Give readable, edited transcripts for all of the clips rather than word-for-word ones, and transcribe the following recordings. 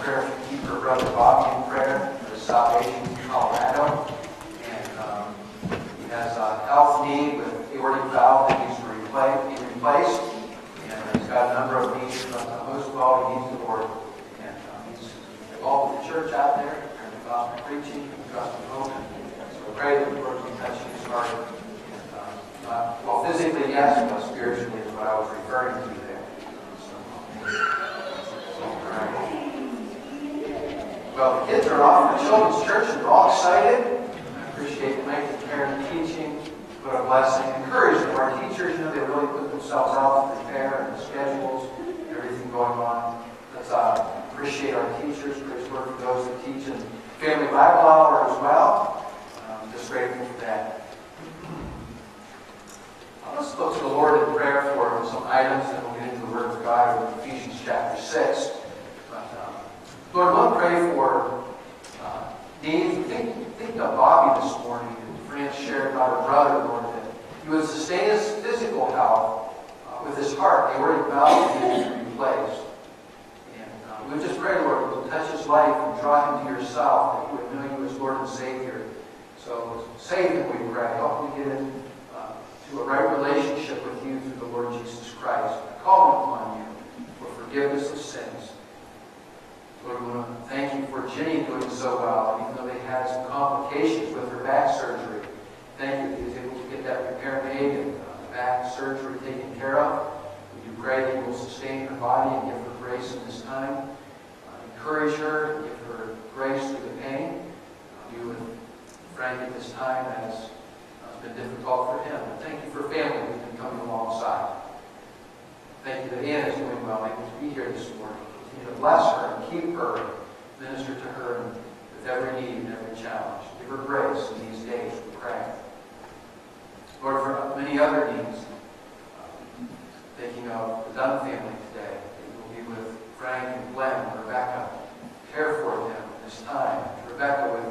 prayer to keep her brother Bobby in prayer for his salvation in Colorado. And he has a health need with aortic valve that needs to be replaced. And he's got a number of needs. Most of all, he needs the Lord. And he's involved with the church out there, and the gospel preaching, and gospel movement. So pray that the Lord can touch his heart. Well, physically, yes, but spiritually is what I was referring to there. Well, the kids are off to children's church and they're all excited. I appreciate Mike and Karen teaching. What a blessing. Encouragement. Our teachers, they really put themselves out to prepare and the schedules, everything going on. Let's appreciate our teachers. Praise the Lord for those that teach in Family Bible Hour as well. Just grateful for that. Let's look to the Lord in prayer for some items, and we'll get into the Word of God in Ephesians chapter 6. But, Lord, we'll pray for needs. Think of Bobby this morning, and Fran shared about her brother, Lord, that you would sustain his physical health with his heart. The aortic valve needs to be replaced. And we just pray, Lord, that you touch his life and draw him to yourself, that you would know you as Lord and Savior. So save him, we pray. Help him get in to a right relationship with you through the Lord Jesus Christ. I call upon you for forgiveness of sins. Lord, we want to thank you for Jenny doing so well, even though they had some complications with her back surgery. Thank you that he was able to get that repair made and the back surgery taken care of. We do pray that you will sustain her body and give her grace in this time. Encourage her and give her grace through the pain. You and Frank at this time has been difficult for him. But thank you for family who's been coming alongside. Thank you that Ann is doing well, able to be here this morning. Continue to bless her and keep her, minister to her with every need and every challenge. Give her grace in these days, we pray. Lord, for many other needs, thinking of the Dunn family today, that will be with Frank and Glenn and Rebecca. Care for them in this time. Rebecca with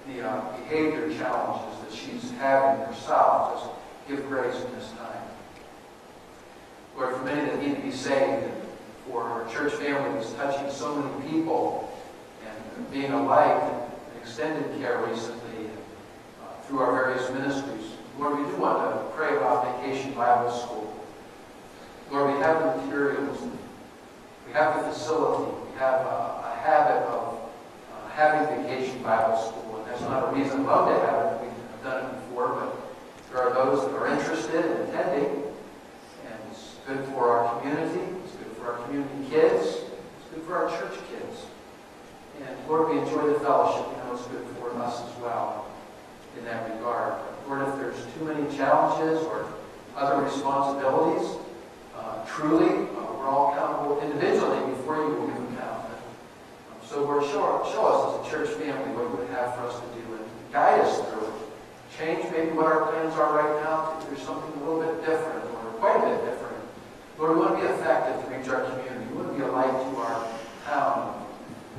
the behavior challenges that she's having herself. Just give grace in this time. Lord, for many that need to be saved, and for our church family that's touching so many people, and being a light in extended care recently through our various ministries. Lord, we do want to pray about Vacation Bible School. Lord, we have the materials, we have the facility, we have a habit of having Vacation Bible School. That's not a reason love to have it. We've done it before, but there are those that are interested in attending, and it's good for our community. It's good for our community kids. It's good for our church kids. And Lord, we enjoy the fellowship. You know, it's good for us as well in that regard. Lord, if there's too many challenges or other responsibilities, truly, we're all accountable individually before you will give account. So Lord, show us as a church family what you would have for us to do and guide us through it. Change maybe what our plans are right now if there's something a little bit different or quite a bit different. Lord, we want to be effective to reach our community. We want to be a light to our town,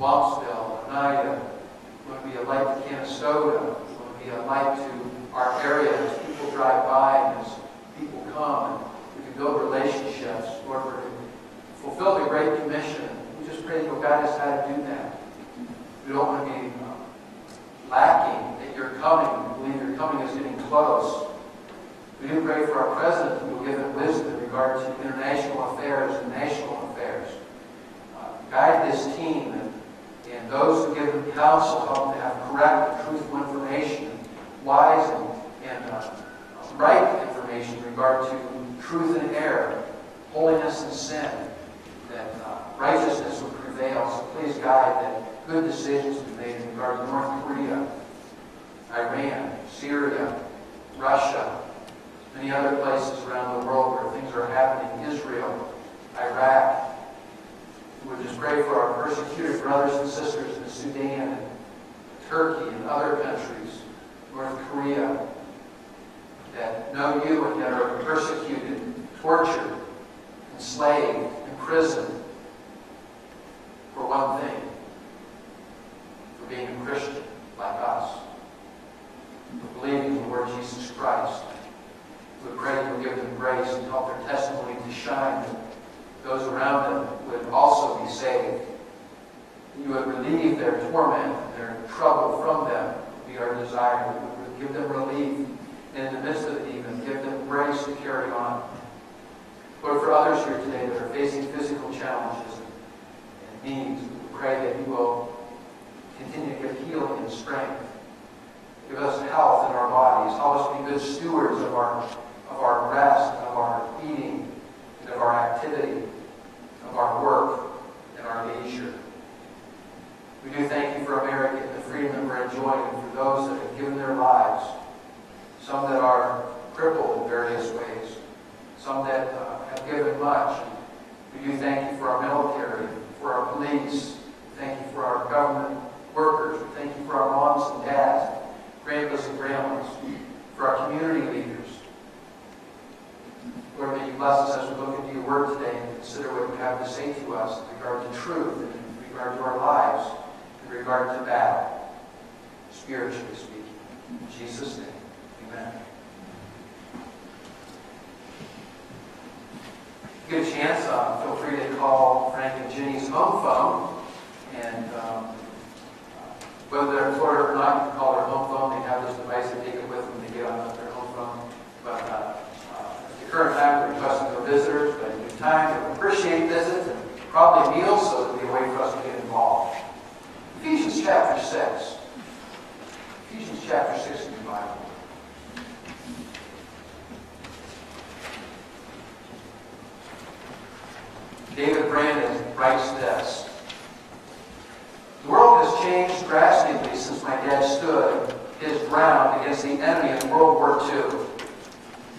Wampsville, Oneida. We want to be a light to Canastota. We want to be a light to our area as people drive by and as people come. And we can build relationships. Lord, we're to fulfill the Great Commission. Just pray that you'll guide us how to do that. We don't want to be lacking that you're coming. We believe your coming is getting close. We do pray for our president who will give him wisdom in regard to international affairs and national affairs. Guide this team and those who give him counsel, help them to have correct and truthful information, wise and right information in regard to truth and error, holiness and sin, that righteousness will prevail. So please guide that good decisions be made in regard to North Korea, Iran, Syria, Russia, many other places around the world where things are happening, Israel, Iraq. We would just pray for our persecuted brothers and sisters in Sudan, and Turkey, and other countries, North Korea, that know you and yet are persecuted, tortured, enslaved, imprisoned for one thing, for being a Christian like us, for believing in the Lord Jesus Christ. We pray that you'll give them grace and help their testimony to shine, that those around them would also be saved. You would torment and their trouble from them be our desire. We would give them relief, and in the midst of it even, give them grace to carry on. Lord, for others here today that are facing physical challenges and needs, we pray that you will continue to give healing and strength. Give us health in our bodies. Help us be good stewards of our rest, of our eating, and of our activity, of our work, and our leisure. We do thank you for America and the freedom that we're enjoying, and for those that have given their lives, some that are crippled in various ways, some that have given much. We do thank you for our military, for our police. Thank you for our government workers. We thank you for our moms and dads, grandpas and grandmas, for our community leaders. Lord, may you bless us as we look into your word today and consider what you have to say to us in regard to truth, and in regard to our lives, in regard to battle, spiritually speaking. In Jesus' name, amen. If you get a chance, feel free to call Frank and Jenny's home phone, and whether they're in Florida or not, you can call their home phone. They have this device and take it with them to get on their home phone. But at the current time, we're requesting no visitors, but in time, we appreciate visits and probably meals, so it'll be a way for us to get involved. Ephesians chapter 6. Ephesians chapter 6 in your Bible. David Brandon writes this: "The world has changed drastically since my dad stood his ground against the enemy in World War II.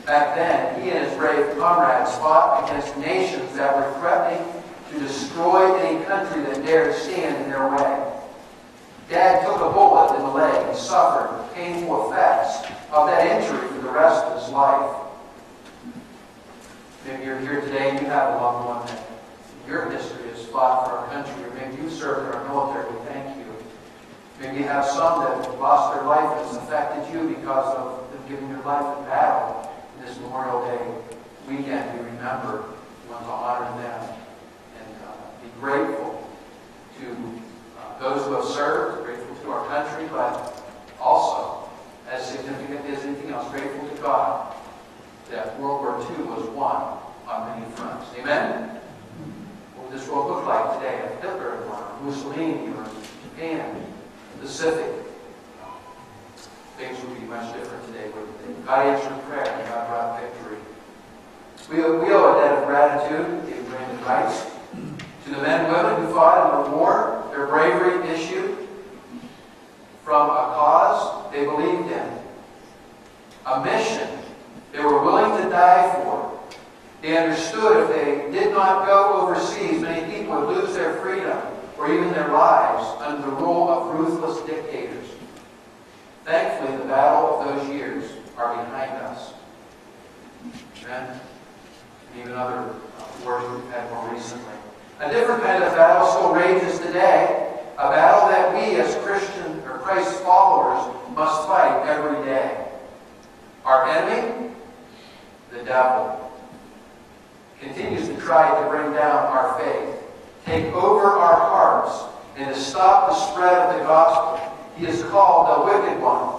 Back then, he and his brave comrades fought against nations that were threatening to destroy any country that dared stand in their way. Dad took a bullet in the leg and suffered the painful effects of that injury for the rest of his life." Maybe you're here today and you have a loved one that your history has fought for our country, or maybe you served in our military. We thank you. Maybe you have some that have lost their life and it's affected you because of them giving their life in battle. In this Memorial Day weekend, we remember, we want to honor them and be grateful to those who have served, grateful to our country, but also, as significant as anything else, grateful to God that World War II was won on many fronts. Amen? What would this world look like today if Hitler had won, or Mussolini, or Japan, the Pacific? Things would be much different today, wouldn't they? God answered prayer and God brought victory. We owe a debt of gratitude, David Brandon writes, to the men and women who fought in the war. Their bravery issued from a cause they believed in, a mission they were willing to die for. They understood if they did not go overseas, many people would lose their freedom or even their lives under the rule of ruthless dictators. Thankfully, the battle of those years are behind us. Amen? And even other wars we've had more recently. A different kind of battle still rages today, a battle that we as Christian or Christ followers must fight every day. Our enemy, the devil, continues to try to bring down our faith, take over our hearts, and to stop the spread of the gospel. He is called the wicked one,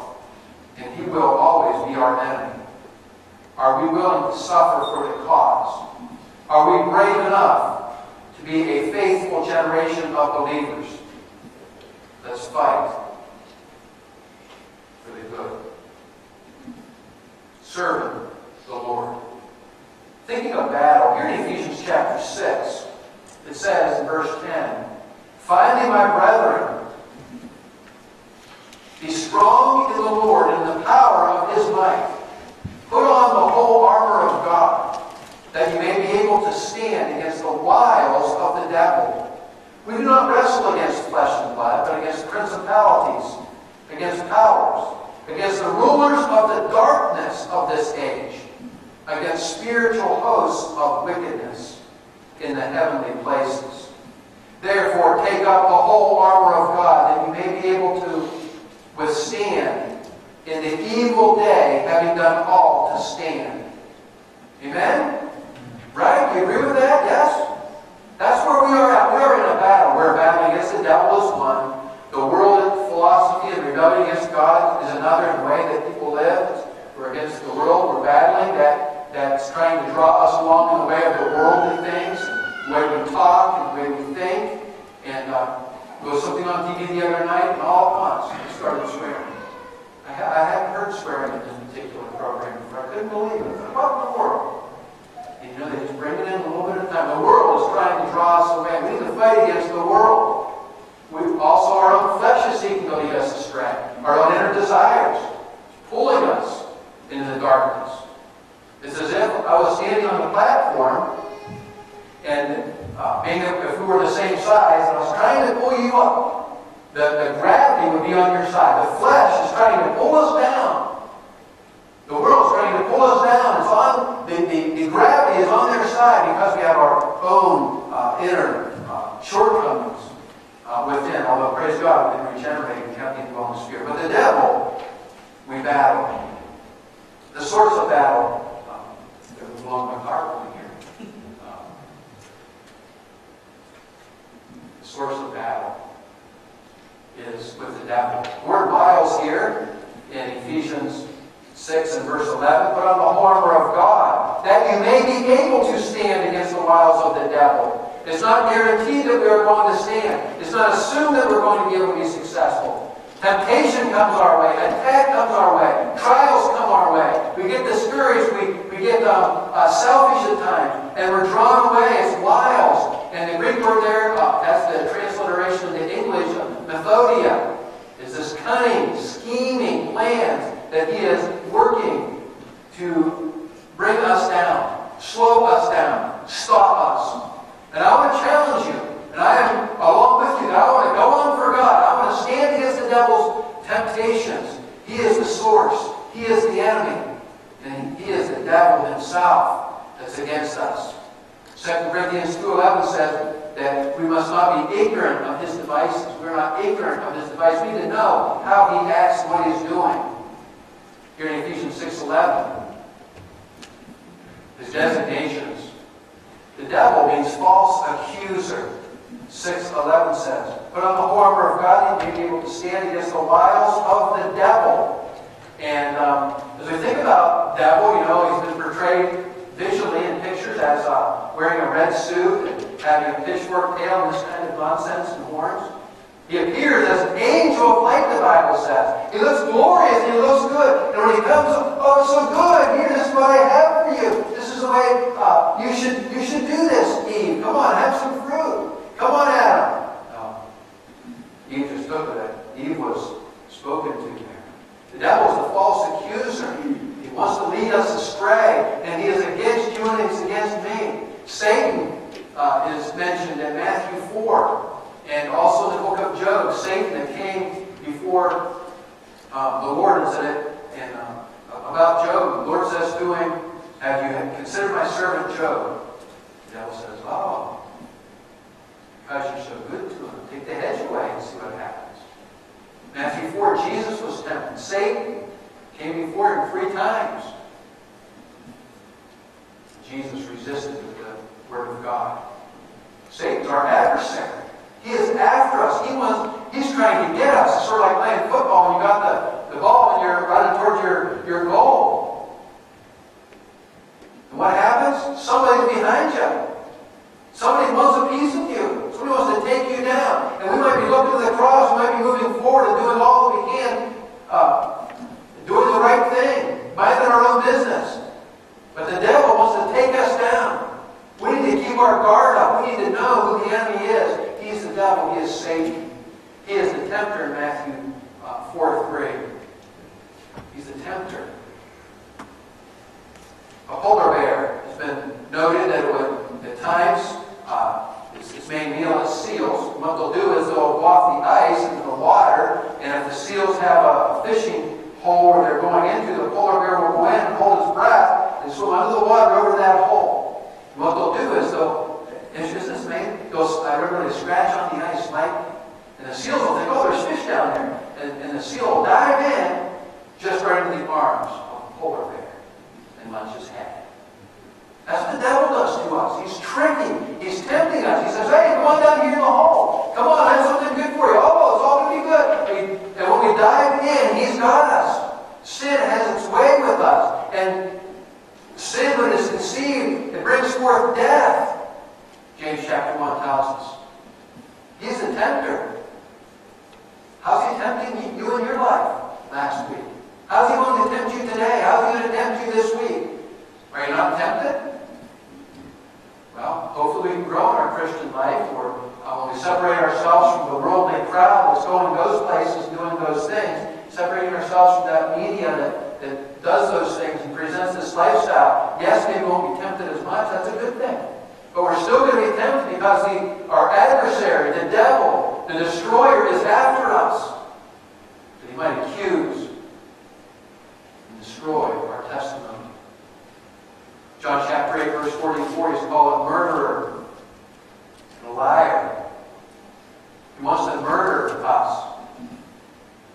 and he will always be our enemy. Are we willing to suffer for the cause? Are we brave enough to be a faithful generation of believers? Let's fight for the good. Serving the Lord. Thinking of battle, here in Ephesians chapter 6, it says in verse 10, "Finally, my brethren, be strong in the Lord and in the power of his might. Put on the whole armor of God, that you may be able to stand against the wiles of the devil. We do not wrestle against flesh and blood, but against principalities, against powers, against the rulers of the darkness of this age, against spiritual hosts of wickedness in the heavenly places. Therefore, take up the whole armor of God, that you may be able to withstand in the evil day, having done all to stand." Amen? Right? Do you agree with that? Yes? That's where we are at. We are in a battle. We're battling against the devil is one. The world There was something on TV the other night, and all at once, he started swearing. I hadn't heard swearing in this particular program before. I couldn't believe it. What in the world? And they just bring it in a little bit at a time. The world is trying to draw us away. We need to fight against the world. Also, our own flesh is seeking to lead us astray. Our own inner desires, pulling us into the darkness. It's as if I was standing on the platform, and being if we were the same size, and I was trying to pull you up. The gravity would be on your side. The flesh is trying to pull us down. The world is trying to pull us down. It's on the gravity is on their side because we have our own inner shortcomings within. Although, praise God, we've been regenerated and have the indwelling Spirit. But the devil, we battle. The source of battle. It was along my car going here. The source of battle is with the devil. The word wiles here in Ephesians 6 and verse 11, put on the whole armor of God, that you may be able to stand against the wiles of the devil. It's not guaranteed that we are going to stand. It's not assumed that we're going to be able to be successful. Temptation comes our way. Attack comes our way. Trials come our way. We get discouraged. We get selfish at times. And we're drawn away. It's wiles. And the Greek word there, that's the transliteration into English, methodia, is this cunning, scheming plans that he is working to bring us down, slow us down, stop us. And I want to challenge you, and I am along with you, that I want to go on for God. I want to stand against the devil's temptations. He is the source. He is the enemy. And he is the devil himself that's against us. 2 Corinthians 2:11 says that we must not be ignorant of his devices. We're not ignorant of his devices. We need to know how he acts and what he's doing. Here in Ephesians 6:11, his designations. The devil means false accuser. 6:11 says, put on the whole armor of God and be able to stand against the wiles of the devil. And as we think about devil, he's been portrayed visually in pictures as wearing a red suit and having a pitchfork tail and this kind of nonsense and horns. He appears as an angel of light, the Bible says. He looks glorious and he looks good. And when he comes, oh, it's so good. Here, this is what I have for you. This is the way you should do this, Eve. Come on, have some fruit. Come on, Adam. No. Eve just took it. Eve was spoken to there. The devil is the false accuser. He wants to lead us astray. And he is against you and he's against me. Satan is mentioned in Matthew 4. And also in the book of Job, Satan that came before the Lord and said it about Job. The Lord says to him, have you considered my servant Job? The devil says, oh, because you're so good to him. Take the hedge away and see what happens. Matthew 4, Jesus was tempted. Satan came before him 3 times. Jesus resisted with the word of God. Satan's our adversary. He is after us. He's trying to get us. It's sort of like playing football when you got the ball and you're running towards your goal. And what happens? Somebody's behind you. Somebody wants a piece of you. Somebody wants to take you down. And we might be looking to the cross. We might be moving forward and doing all that we can. Doing the right thing. Minding our own business. But the devil wants to take us down. We need to keep our guard up. We need to know who the enemy is. He's the devil. He is Satan. He is the tempter in Matthew 4:3. He's the tempter. A polar bear has been noted that it would, at times, its main meal is seals. What they'll do is they'll go off the ice into the water, and if the seals have a fishing hole where they're going into, the polar bear will go in and hold his breath and swim under the water over that hole. And what they'll do is isn't this amazing? I remember they scratch on the ice lightly. And the seals will think, oh, there's fish down there. And the seal will dive in just right into the arms of the polar bear and munch his head. That's what the devil does to us. He's tricking. He's tempting us. He says, hey, come on down here in the hole. Come on, I have something good for you. Oh, it's all going to be good. And when we dive in, he's got us. Sin has its way with us. And sin, when it's conceived, it brings forth death. James chapter 1 tells us. He's the tempter. so we can grow in our Christian life, or when we separate ourselves from the worldly crowd that's going those places, doing those things, separating ourselves from that media that does those things and presents this lifestyle. Yes, maybe we won't be tempted as much. That's a good thing. But we're still going to be tempted because our adversary, the devil, the destroyer, is after us. That he might accuse and destroy our testimony. John chapter 8, verse 44, he's called a murderer and a liar. He wants to murder us.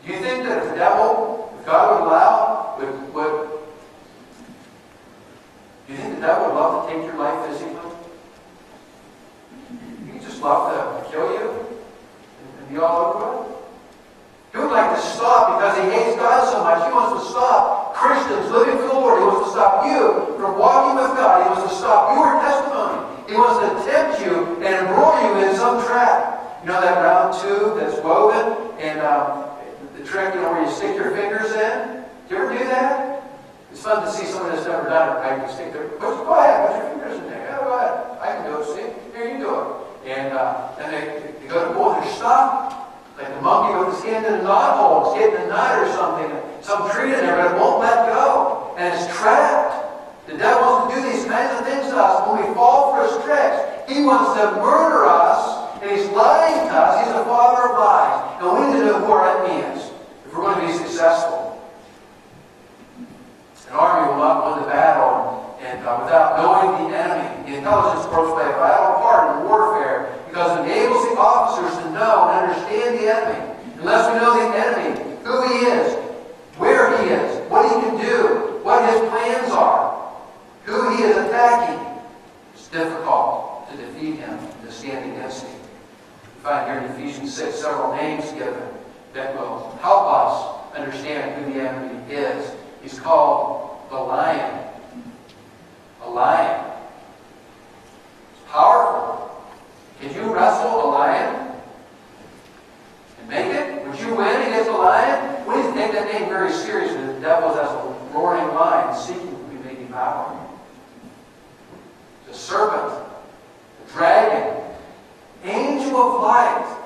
Do you think that if the devil, if God would allow, do you think the devil would love to take your life physically? He'd just love to kill you and be all over it. He would like to stop because he hates God so much. He wants to stop Christians living for the Lord. He wants to stop you from walking with God. He wants to stop your testimony. He wants to tempt you and embroil you in some trap. You know that round tube that's woven and the trick, where you stick your fingers in? Do you ever do that? It's fun to see someone that's never done it, right? You stick their, go ahead, put your fingers in there. Yeah, go ahead. I can do it. See? Here, you do it. And then they go to pull their stuff. Like the monkey with his hand in a knot hole. It's getting a knot or something. Some tree in there, but it won't let go. And it's trapped. The devil wants to do these kinds of things to us. When we fall for his tricks, he wants to murder us. And he's lying to us. He's the father of lies. And we need to know who our enemy is if we're going to be successful. An army will not win the battle and without knowing the enemy. The intelligence corps play a vital part in warfare because it enables the officers to know and understand the enemy. Unless we know the enemy, who he is, where he is, what he can do, what his plans are, who he is attacking, it's difficult to defeat him, to stand against him. We find here in Ephesians 6 several names given that will help us understand who the enemy is. He's called the lion. A lion. It's powerful. Can you wrestle a lion and make it? Would you win against a lion? We need to take that name very seriously. The devil is as a roaring lion seeking to be made devour. It's a serpent, a dragon, angel of light,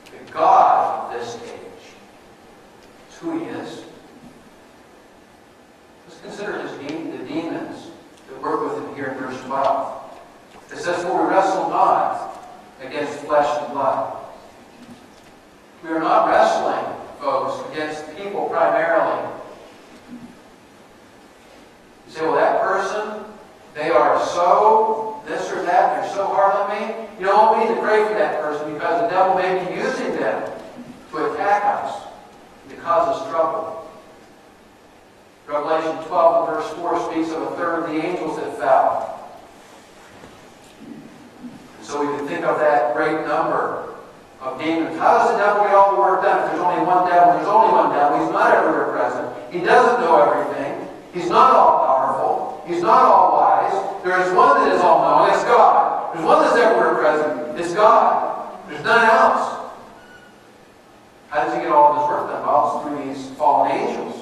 the God of this age. It's who he is. Let's consider the demons that work with him here in verse 12. It says, "For we wrestle not against flesh and blood." We are not wrestling, folks, against people primarily. You say, well, that person, they are so this or that, they're so hard on me. You know what? We need to pray for that person because the devil may be using them to attack us, to cause us trouble. Revelation 12 and verse 4 speaks of a third of the angels that fell. So we can think of that great number of demons. How does the devil get all the work done? If there's only one devil, there's only one devil. He's not everywhere present. He doesn't know everything. He's not all powerful. He's not all wise. There is one that is all knowing. It's God. There's one that's everywhere present. It's God. There's none else. How does he get all of his work done? Well, it's through these fallen angels.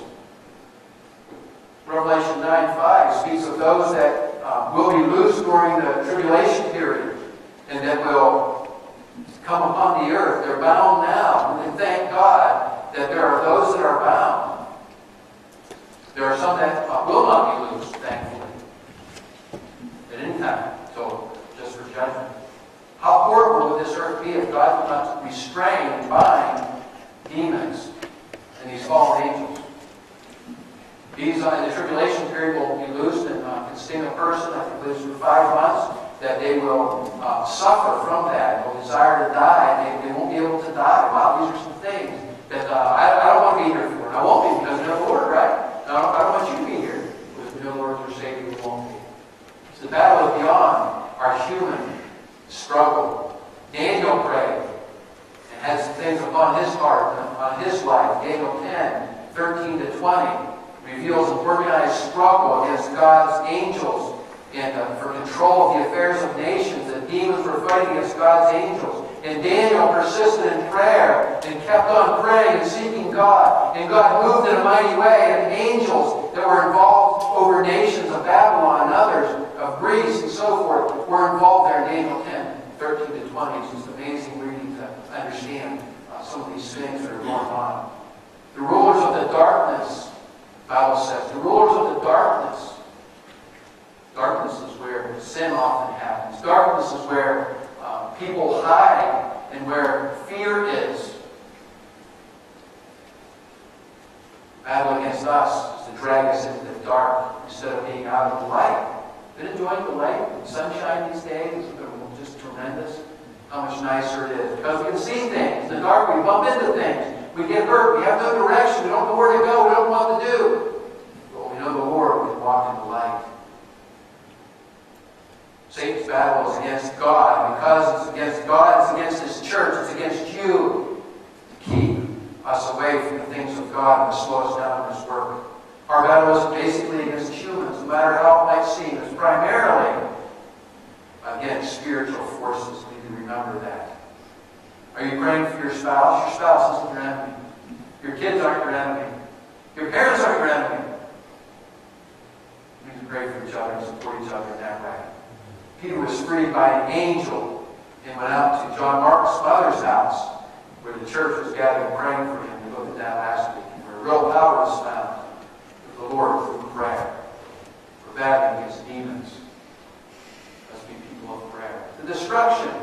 Revelation 9:5 speaks of those that will be loosed during the tribulation period and that will come upon the earth. They're bound now. And thank God that there are those that are bound. There are some that will not be loosed, thankfully, at any time, so just for judgment. How horrible would this earth be if God would not restrain and bind demons and these fallen angels? These, in the tribulation period, will be loosed and can sting a person. I think it's for 5 months that they will suffer from that. They'll desire to die, and they won't be able to die. Wow, these are some things that I don't want to be here for. And I won't be because they're the Lord, right? I don't want you to be here with no Lord or Savior who won't be. So the battle is beyond our human struggle. Daniel prayed and had some things upon his heart, on his life. Daniel 10:13-20. Reveals an organized struggle against God's angels and for control of the affairs of nations. The demons were fighting against God's angels. And Daniel persisted in prayer and kept on praying and seeking God. And God moved in a mighty way. And angels that were involved over nations of Babylon and others of Greece and so forth were involved there in Daniel 10, 13 to 20. It's just amazing reading to understand some of these things that are going on. The rulers of the darkness, the Bible says, the rulers of the darkness. Darkness is where sin often happens. Darkness is where people hide and where fear is. Battle against us is to drag us into the dark instead of being out of the light. Been enjoying the light and sunshine these days? It's just tremendous. How much nicer it is. Because we can see things. In the dark, we bump into things. We get hurt. We have no direction. We don't know where to go. We don't know what to do. But when we know the Lord, we can walk in the light. Satan's battle is against God. Because it's against God, it's against His church. It's against you to keep us away from the things of God and to slow us down in His work. Our battle is basically against humans, no matter how it might seem. It's primarily against spiritual forces. We need to remember that. Are you praying for your spouse? Your spouse isn't your enemy. Your kids aren't your enemy. Your parents aren't your enemy. We need to pray for each other and support each other in that way. Peter was freed by an angel and went out to John Mark's mother's house, where the church was gathered praying for him. We looked at that last week, where real power is found with the Lord through prayer. We're battling against demons. Let's be people of prayer. The destruction.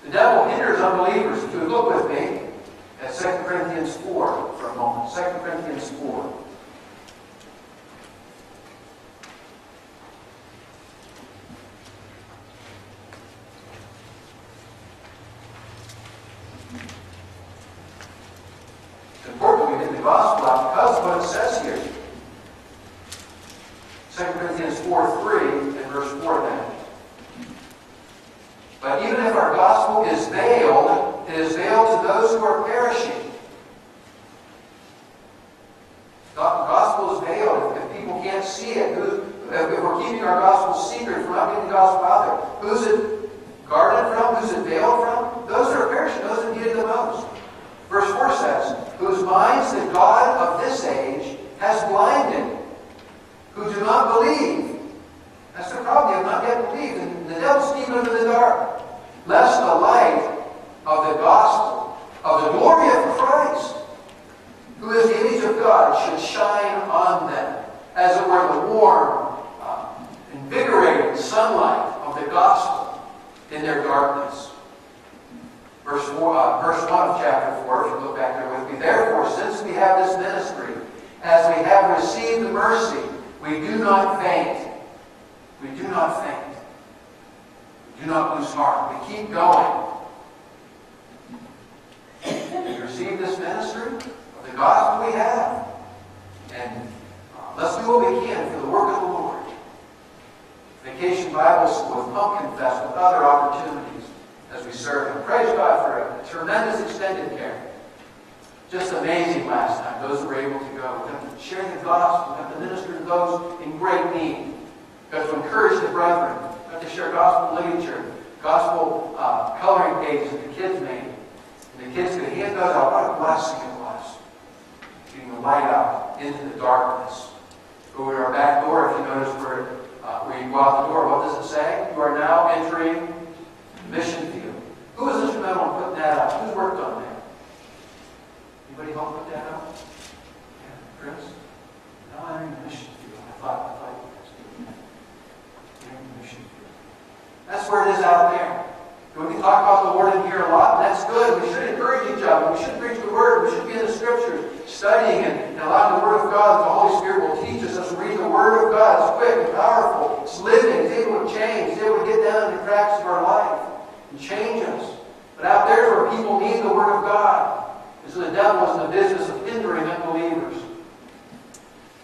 The devil hinders unbelievers. If you would look with me at 2 Corinthians 4 for a moment. 2 Corinthians 4. It's important we get the gospel out because of what it says here. 2 Corinthians 4:3 and verse 4 then. But even if our gospel is veiled, it is veiled to those who are perishing. The gospel is veiled. If people can't see it, if we're keeping our gospel secret, if we're not getting the gospel out there, who's it guarded from? Who's it veiled from? Those who are perishing, those who need it the most. Verse 4 says, whose minds the God of this age has blinded, who do not believe. That's the problem. You have not yet believed. And the devil's keeping them in the dark. Lest the light of the gospel, of the glory of Christ, who is the image of God, should shine on them, as it were the warm, invigorating sunlight of the gospel in their darkness. Verse 1 of chapter 4, if you look back there with me. Therefore, since we have this ministry, as we have received the mercy, we do not faint. We do not faint. We do not lose heart. We keep going. We receive this ministry of the gospel we have. And let's do what we can for the work of the Lord. Vacation Bible School, with Pumpkin Fest, with other opportunities as we serve Him. Praise God for a tremendous extended care. Just amazing last time, those who were able to go. We got to share the gospel. We got to minister to those in great need. We got to encourage the brethren. We got to share gospel literature, gospel coloring pages that the kids made. And the kids could hand those out. What a blessing it was. Getting the light out into the darkness. Go to our back door, if you notice where you go out the door. What does it say? You are now entering the mission field. Who was instrumental in putting that out? Who's worked on that? Anybody help put that out? Yeah, Chris? No, I'm in the mission field. I thought you guys doing that. You're in the mission field. That's where it is out there. We can talk about the Lord in here a lot, and that's good. We should encourage each other. We should preach the Word. We should be in the Scriptures, studying and allowing the Word of God that the Holy Spirit will teach us as we read the Word of God. It's quick and powerful. It's living. It's able to change. It's able to get down in the cracks of our life and change us. But out there is where people need the Word of God. And so the devil is in the business of hindering unbelievers.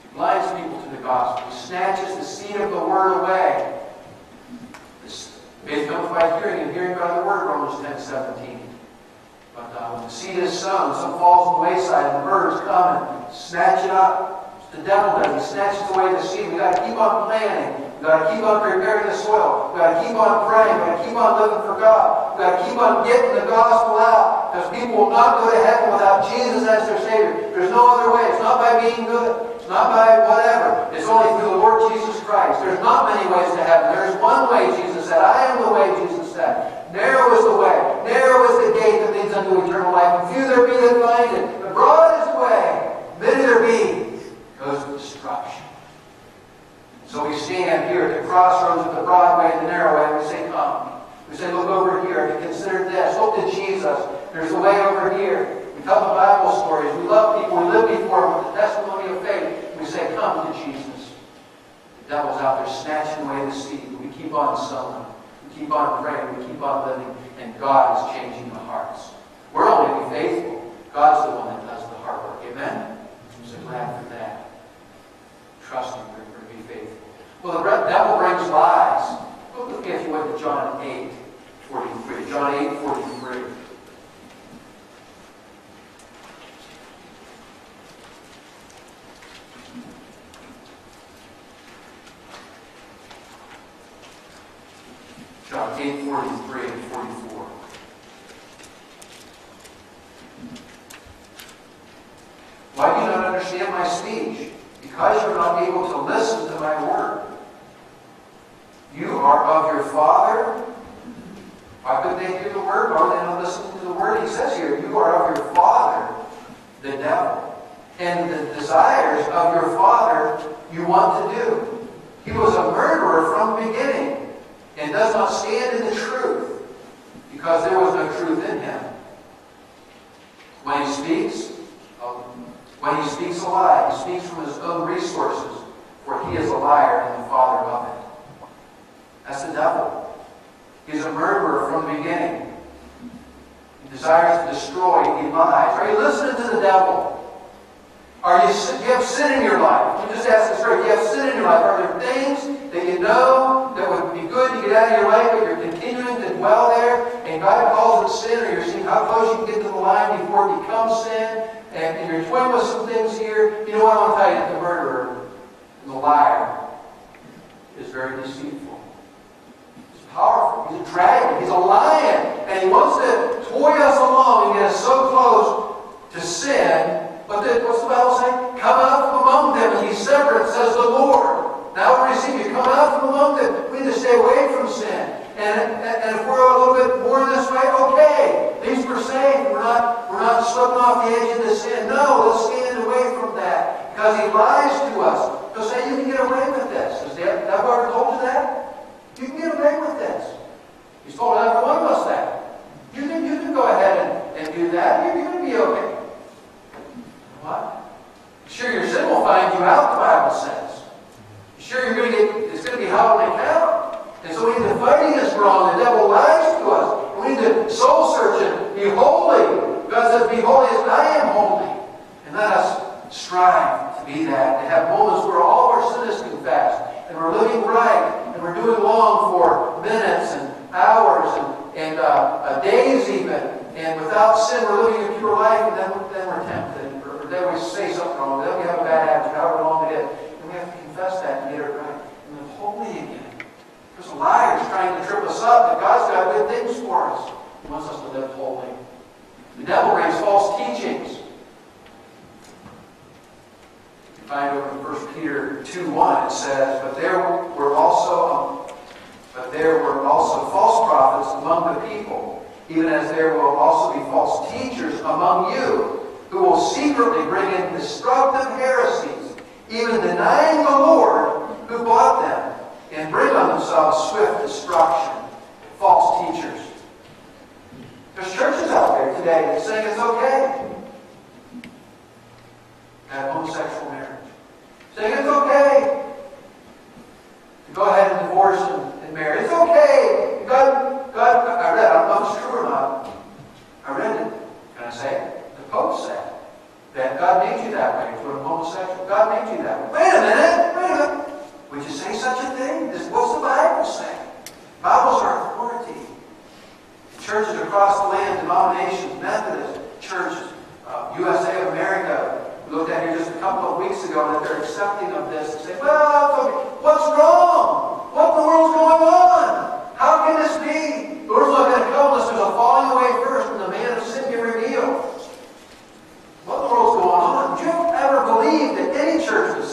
He blinds people to the gospel. He snatches the seed of the Word away. Faith comes by hearing, and hearing by the Word, Romans 10:17. But when the seed is sown, some falls on the wayside, and the birds come and snatch it up. The devil does. He snatches away the seed. We've got to keep on planting. We've got to keep on preparing the soil. We've got to keep on praying. We've got to keep on living for God. We've got to keep on getting the gospel out. Because people will not go to heaven without Jesus as their Savior. There's no other way. It's not by being good. not by whatever. It's only through the Lord Jesus Christ. There's not many ways to heaven. There's one way, Jesus said. I am the way, Jesus said. Narrow is the way. Narrow is the gate that leads unto eternal life. And few there be that find it. But broad is the way. Many there be. Goes to destruction. So we stand here at the crossroads of the broad way and the narrow way, and we say, come. We say, look over here. Have you considered this? Look to Jesus. There's a way over here. We tell the Bible stories. We love people. We live before them with the testimony of faith. And we say, come to Jesus. The devil's out there snatching away the seed. But we keep on sowing. We keep on praying. We keep on living. And God is changing the hearts. We're only to be faithful. God's the one that does the hard work. Amen? I'm so glad for that. Trusting we're going to be faithful. Well, the devil brings lies. Look, if you went to John 8:43. John 8:43. John 8:43 and 44. Why do you not understand my speech? Because you're not able to listen to my word. You are of your father. Why couldn't they hear the word? Why would they not listen to the word? He says here, you are of your father, the devil. And the desires of your father you want to do. He was a murderer from the beginning and does not stand in the truth because there was no truth in him. When he speaks a lie, he speaks from his own resources, for he is a liar and the father of it. That's the devil. He's a murderer from the beginning. He desires to destroy. He lies. Are you listening to the devil? Do you have sin in your life? Let me just ask this straight. Do you have sin in your life? Are there things that you know that would be good to get out of your life, but you're continuing to dwell there, and God calls it sin, or you're seeing how close you can get to the line before it becomes sin, and you're toying with some things here? You know what I want to tell you? That the murderer and the liar is very deceitful. Powerful. He's a dragon. He's a lion. And he wants to toy us along and get us so close to sin. But what's the Bible say? Come out from among them and be separate, says the Lord. Now we're receiving you. Come out from among them. We need to stay away from sin. And if we're a little bit more this way, okay. At least we're safe. We're not slipping off the edge into sin. No, let's stand away from that. Because he lies to us. He'll say you can get away with this. Has the devil ever told you that? You can get away with this. He's told every one of us that. You can go ahead and do that. You're going to be okay. What? Sure, your sin will find you out, the Bible says. Sure, it's going to be hell on account. And so we need to fight against wrong. The devil lies to us. We need to soul search and be holy. God says, be holy as I am holy. And let us strive to be that. To have moments where all of our sin is confessed. And we're living right. And we're doing long for minutes and hours and days even. And without sin, we're living a pure life. And then we're tempted. Or then we say something wrong. Then we have a bad attitude, however long it is. And we have to confess that and get it right. And live holy again. There's liars trying to trip us up. But God's got good things for us. He wants us to live holy. The devil brings false teachings. Find over in 1 Peter 2:1, it says, But there were also false prophets among the people, even as there will also be false teachers among you, who will secretly bring in destructive heresies, even denying the Lord who bought them, and bring on themselves swift destruction. False teachers. There's churches out there today that say it's okay to have homosexual marriage. Saying it's okay to go ahead and divorce and marry. It's okay. God, I read, I don't know if it's true or not. I read it. Can I say it? The Pope said that God made you that way. If you're a homosexual, God made you that way. Wait a minute. Would you say such a thing? What's the Bible say? Bibles are authority. Churches across the land, denominations, Methodist churches, USA of America. We looked at here just a couple of weeks ago that they're accepting of this and say, well, what's wrong? What in the world's going on? How can this be? The Lord's not going to come unless there's a falling away first and the man of sin be revealed. What in the world's going on? Would you ever believe that any church would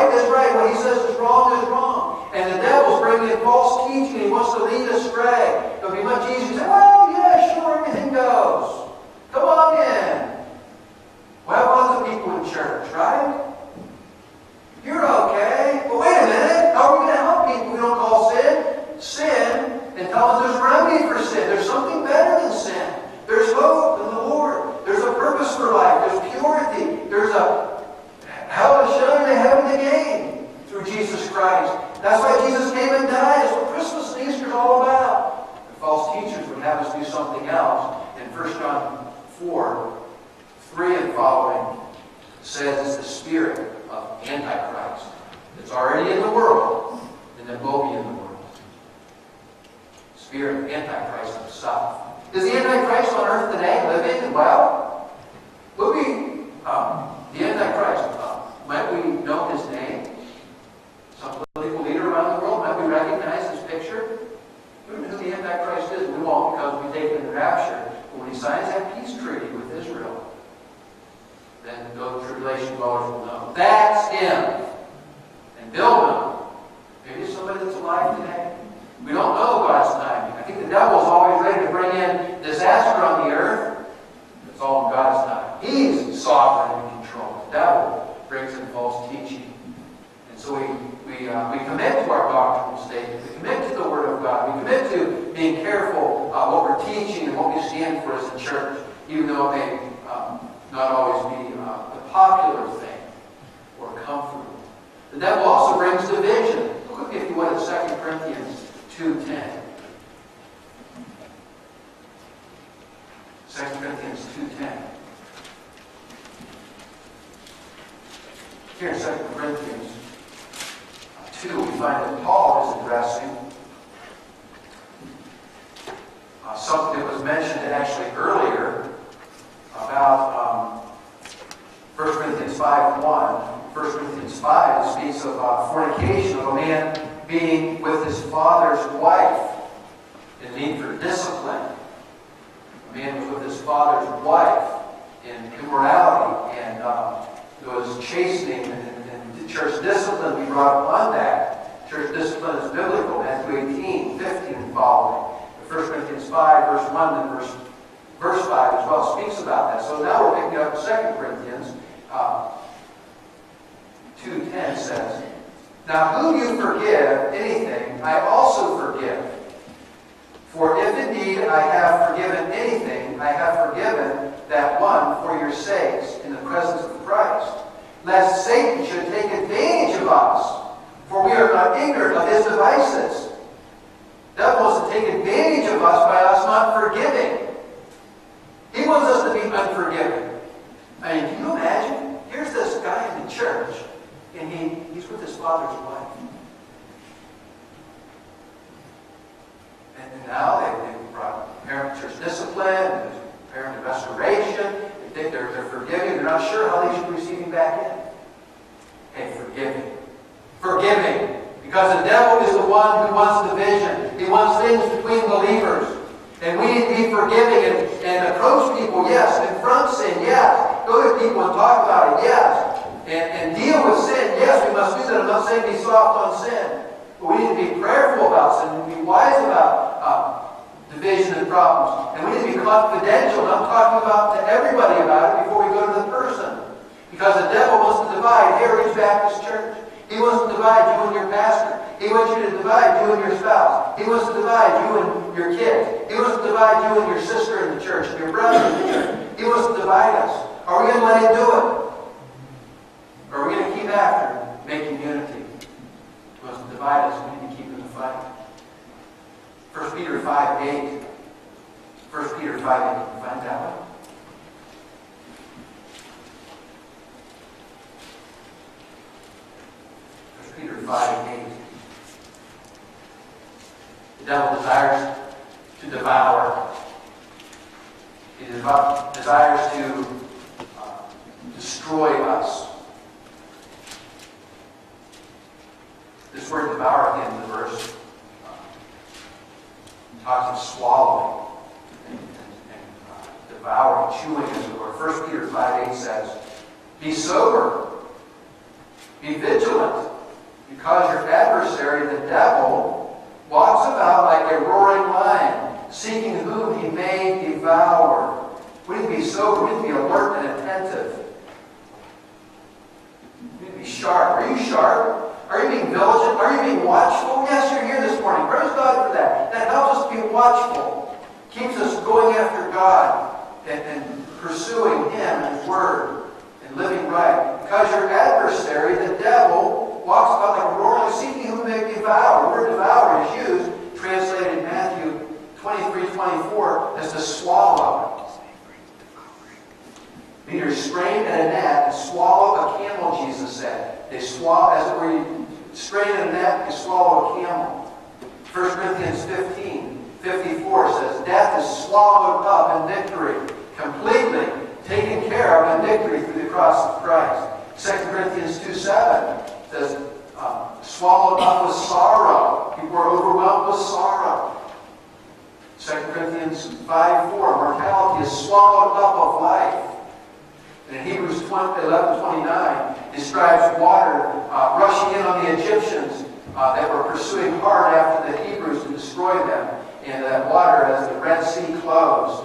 right is right. What he says is wrong is wrong. And the devil's bringing in false teaching. He wants to lead astray. It would be much easier to say, well, yeah, sure, everything goes. Come on in. We'll have lots of people in church, right? You're okay. But wait a minute. How are we going to help people we don't call sin, and tell us there's a remedy for sin. There's something better than sin. There's hope in the Lord. There's a purpose for life. There's purity. There's a hell to shine and heaven to gain through Jesus Christ. That's why Jesus came and died. That's what Christmas and Easter is all about. The false teachers would have us do something else. In 1 John 4:3 and following says it's the spirit of Antichrist. It's already in the world, and it will be in the world. Spirit of Antichrist himself. Is the Antichrist on earth today living and well? Would we, the Antichrist, might we know his name? Some political leader around the world, might we recognize his picture? We don't know who the Antichrist is. We won't because we take him in the rapture. But when he signs that peace treaty with Israel, then those tribulation dwellers will know. That's him. And they'll know. Maybe it's somebody that's alive today. We don't know God's timing. I think the devil's always ready to bring in disaster on the earth. It's all in God's time. He's sovereign and in control. The devil brings in false teaching. And so we commit to our doctrinal statement. We commit to the Word of God. We commit to being careful what we're teaching and what we stand for as a church, even though it may not always be the popular thing or comfortable. The devil also brings division. Look with me, if you would, at 2 Corinthians 2:10. 2 Corinthians 2:10. Here in 2 Corinthians 2, we find that Paul is addressing something that was mentioned actually earlier about 1 Corinthians 5:1. 1 Corinthians 5 speaks of fornication, of a man being with his father's wife, in need for discipline. A man was with his father's wife in immorality, and there was chastening and church discipline be brought upon that. Church discipline is biblical, Matthew 18:15 and following. 1 Corinthians 5, verse 1 and verse 5 as well speaks about that. So now we're picking up 2 Corinthians 2:10 says, now whom you forgive anything, I also forgive. For if indeed I have forgiven anything, I have forgiven that one for your sakes in the presence of Christ, lest Satan should take advantage of us, for we are not ignorant of his devices. The devil wants to take advantage of us by us not forgiving. He wants us to be unforgiving. I mean, can you imagine? Here's this guy in the church, and he's with his father's wife. And now they've brought parent church discipline, parent restoration. They think they're forgiving. They're not sure how they should receive him back in. Hey, forgiving. Forgiving. Because the devil is the one who wants division. He wants things between believers. And we need to be forgiving and approach people, yes. Confront sin, yes. Go to people and talk about it, yes. And deal with sin, yes, we must do that. I'm not saying be soft on sin. But we need to be prayerful about sin and be wise about division and problems. And we need to be confidential, not talking about to everybody about it before we go to the person. Because the devil wants to divide Heritage Baptist Church. He wants to divide you and your pastor. He wants you to divide you and your spouse. He wants to divide you and your kids. He wants to divide you and your sister in the church and your brother in the church. He wants to divide us. Are we going to let him do it? Or are we going to keep after making unity? He wants to divide us. We need to keep in the fight. 1 Peter 5:8. 1 Peter 5:8. Can you find that one? Peter 5:8. The devil desires to devour. He desires to destroy us. This word devour again in the verse talks of swallowing and devouring, chewing as it were. 1 Peter 5:8 says, be sober. Be vigilant, because your adversary, the devil, walks about like a roaring lion, seeking whom he may devour. We need to be sober. We need to be alert and attentive. We need to be sharp. Are you sharp? Are you being vigilant? Are you being watchful? Yes, you're here this morning. Praise God for that. That helps us to be watchful. Keeps us going after God and pursuing Him and His Word and living right. Because your adversary, the devil, walks about like a roaring, seeking whom he may devour. The word devour is used, translated in Matthew 23:24, as to swallow. Peter strained at a net and swallowed a camel, Jesus said. They swallow, as it were, you strain at a net, you swallow a camel. 1 Corinthians 15:54 says, death is swallowed up in victory, completely taken care of in victory through the cross of Christ. 2 Corinthians 2:7 says, swallowed up with sorrow. People are overwhelmed with sorrow. 2 Corinthians 5:4, mortality is swallowed up of life. And in Hebrews 11:29, describes water rushing in on the Egyptians that were pursuing hard after the Hebrews to destroy them. And that water, as the Red Sea closed,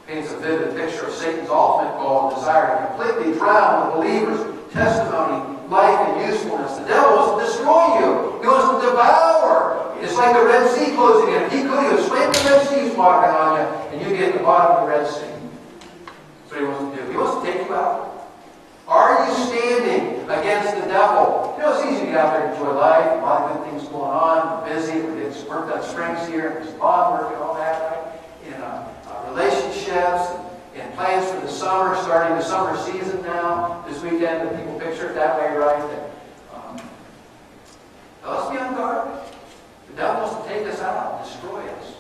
paints a vivid picture of Satan's ultimate goal and desire to completely drown the believers' testimony, life, and usefulness. The devil wants to destroy you. He wants to devour. It's like the Red Sea closing in. If he could, he would slam the Red Sea's water down on you, and you get at the bottom of the Red Sea. That's what he wants to do. He wants to take you out. Are you standing against the devil? You know, it's easy to get out there and enjoy life. A lot of good things going on. We're busy. We're getting worked on strengths here. There's lawn work and all that, right? In relationships and plans for the summer, starting the summer season now. This weekend, that people picture it that way, right? Now let's be on guard. The devil wants to take us out, destroy us.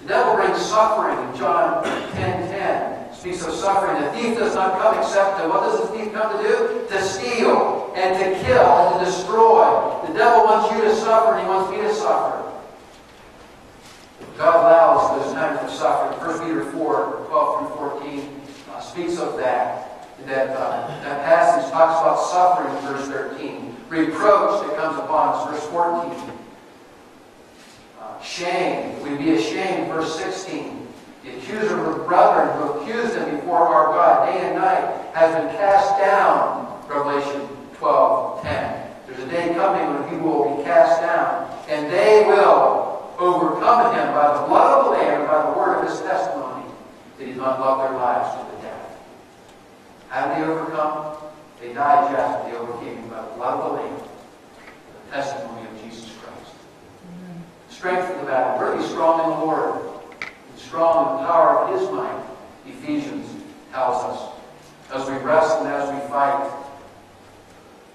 The devil brings suffering in John 10:10. Speaks of suffering. The thief does not come except to, what does the thief come to do? To steal and to kill and to destroy. The devil wants you to suffer and he wants me to suffer. God allows those times of suffering. 1 Peter 4:12-14 speaks of that. That passage talks about suffering in verse 13. Reproach that comes upon us, verse 14. Shame. We be ashamed, verse 16. The accuser of the brethren who accused them before our God day and night has been cast down, Revelation 12:10. There's a day coming when people will be cast down, and they will overcome him by the blood of the Lamb and by the word of his testimony. They did not love their lives to the death. How did they overcome? They died just, they overcame him by the blood of the Lamb, the testimony of Jesus Christ. Strength in the battle. We're to be strong in the Lord. Strong in the power of His might, Ephesians tells us, as we wrestle and as we fight.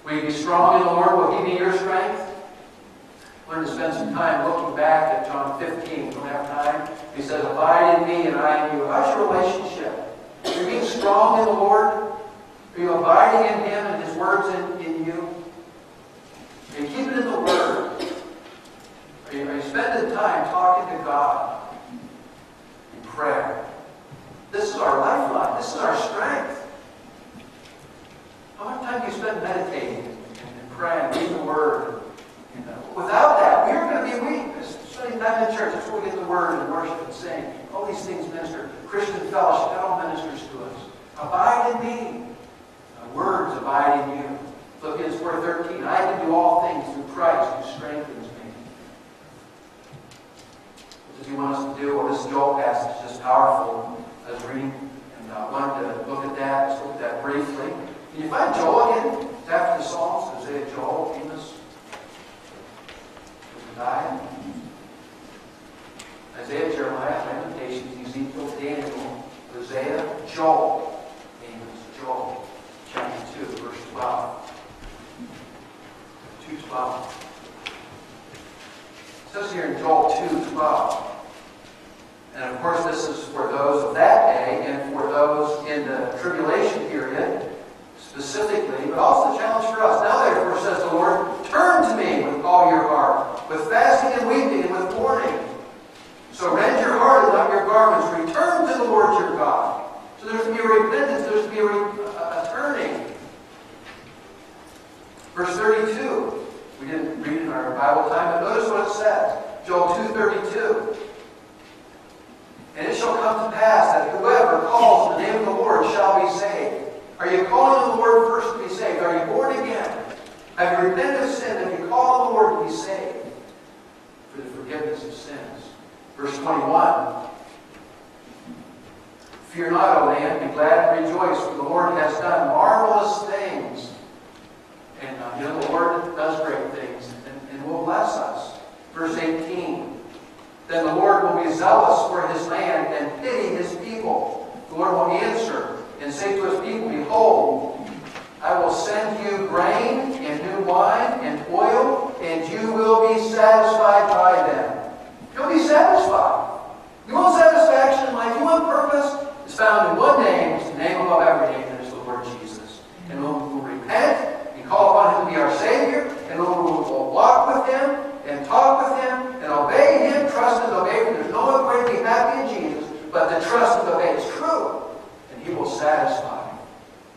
Will you be strong in the Lord? Will He be your strength? We're going to spend some time looking back at John 15. We don't have time. He says, abide in me and I in you. How's your relationship? Are you being strong in the Lord? Are you abiding in Him and His words in you? Are you keeping in the Word? Are you spending time talking to God? Prayer. This is our lifeline. This is our strength. How much time do you spend meditating and praying, reading the Word? Without that, we are going to be weak. Spending time in church, that's where we get the Word and worship and sing. All these things minister. Christian fellowship, that all ministers to us. Abide in me. The words abide in you. Philippians 4:13. I can do all things through Christ who strengthens me. What does He want us to do? Well, this Joel passage is just powerful. I was reading and I wanted to look at that. Let's look at that briefly. Can you find Joel again? It's after the Psalms. Isaiah, Joel, Amos, Obadiah, Isaiah, Jeremiah, Lamentations, Ezekiel, Daniel, Hosea, Joel, Amos, Joel, chapter 2, verse 12. 2:12. It says here in Joel 2:12. And of course, this is for those of that day and for those in the tribulation period specifically, but also a challenge for us. Now therefore, says the Lord, turn to me with all your heart, with fasting and weeping and with mourning. So rend your heart and not your garments. Return to the Lord your God. So there's to be a repentance. There's to be a turning. 2. We didn't read it in our Bible time, but notice what it says. Joel 2:32. And it shall come to pass that whoever calls on the name of the Lord shall be saved. Are you calling on the Lord first to be saved? Are you born again? Have you repented of sin? Have you called on the Lord to be saved for the forgiveness of sins? Verse 21. Fear not, O land, be glad and rejoice, for the Lord has done marvelous things. And the Lord does great things and will bless us. Verse 18. Then the Lord will be zealous for his land and pity his people. The Lord will answer and say to his people, behold, I will send you grain and new wine and oil, and you will be satisfied by them. You'll be satisfied. You want satisfaction in life? You want purpose? It's found in one name. It's the name above every name. That is the Lord Jesus. And when we will repent and call upon him to be our Savior, and when we will walk with him and talk with him and obey him, trust and obey him. There's no other way to be happy in Jesus but to trust and obey. It's true. And he will satisfy.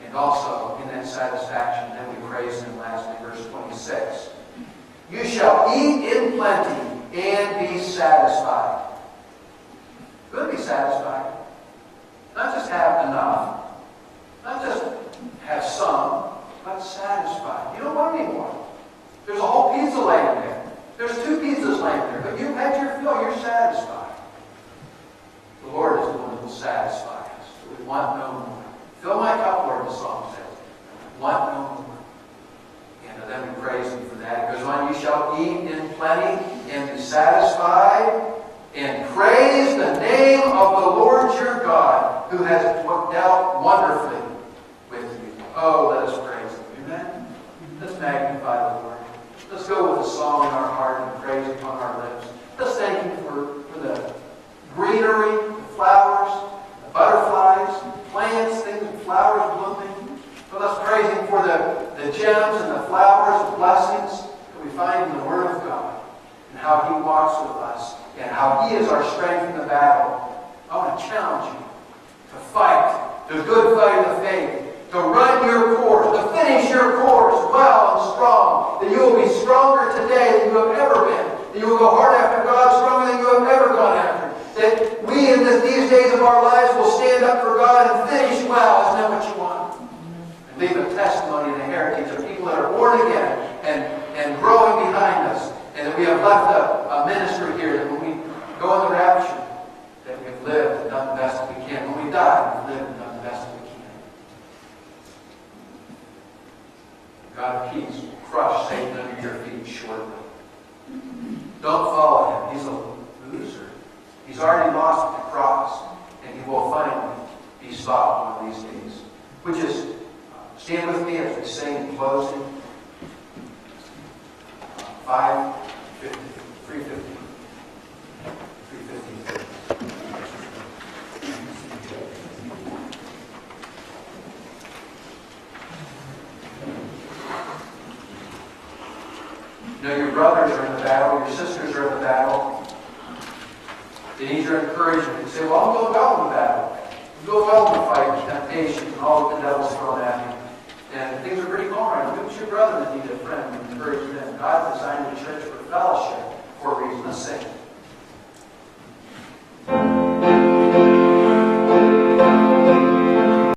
And also, in that satisfaction, then we praise him lastly, verse 26. You shall eat in plenty and be satisfied. Good, be satisfied. Not just have enough. Not just have some, but satisfied. You don't want any more. There's a whole pizza laying there. There's 2 pizzas laying there, but you've had your fill. You're satisfied. The Lord is the one who will satisfy us. We want no more. Fill my cup, Lord, the song says. Want no more. And then we praise him for that. It goes on, you shall eat in plenty and be satisfied, and praise the name of the Lord your God, who has dealt wonderfully with you. Oh, let us praise him. Amen? Let's magnify the Lord. Let's go with a song in our heart and praise upon our lips. Let's thank him for the greenery, the flowers, the butterflies, plants, things, flowers blooming. So let's praise him for the gems and the flowers, the blessings that we find in the Word of God, and how he walks with us, and how he is our strength in the battle. I want to challenge you to fight the good fight of the faith, to run your course, to finish your course well and strong, that you will be stronger today than you have ever been, that you will go hard after God stronger than you have ever gone after, that we in these days of our lives will stand up for God and finish well. Isn't that what you want? And leave a testimony and a heritage of people that are born again and growing behind us, and that we have left a ministry here that when we go in the rapture, that we have lived and done the best that we can. When we die, we've lived and done the best that we can. God of peace will crush Satan under your feet shortly. Don't follow him. He's a loser. He's already lost at the cross, and he will finally be stopped one of these days. Would you stand with me as we sing in closing? 550, 350, 350. You know, your brothers are in the battle, your sisters are in the battle. They need your encouragement. You say, well, I'm going well in the battle. I'm going well in the fight with temptation and all that the devil's thrown at me. And things are pretty calm right now. Who's your brother that needs a friend and encourage them? God designed the church for fellowship for a reason. Let's sing.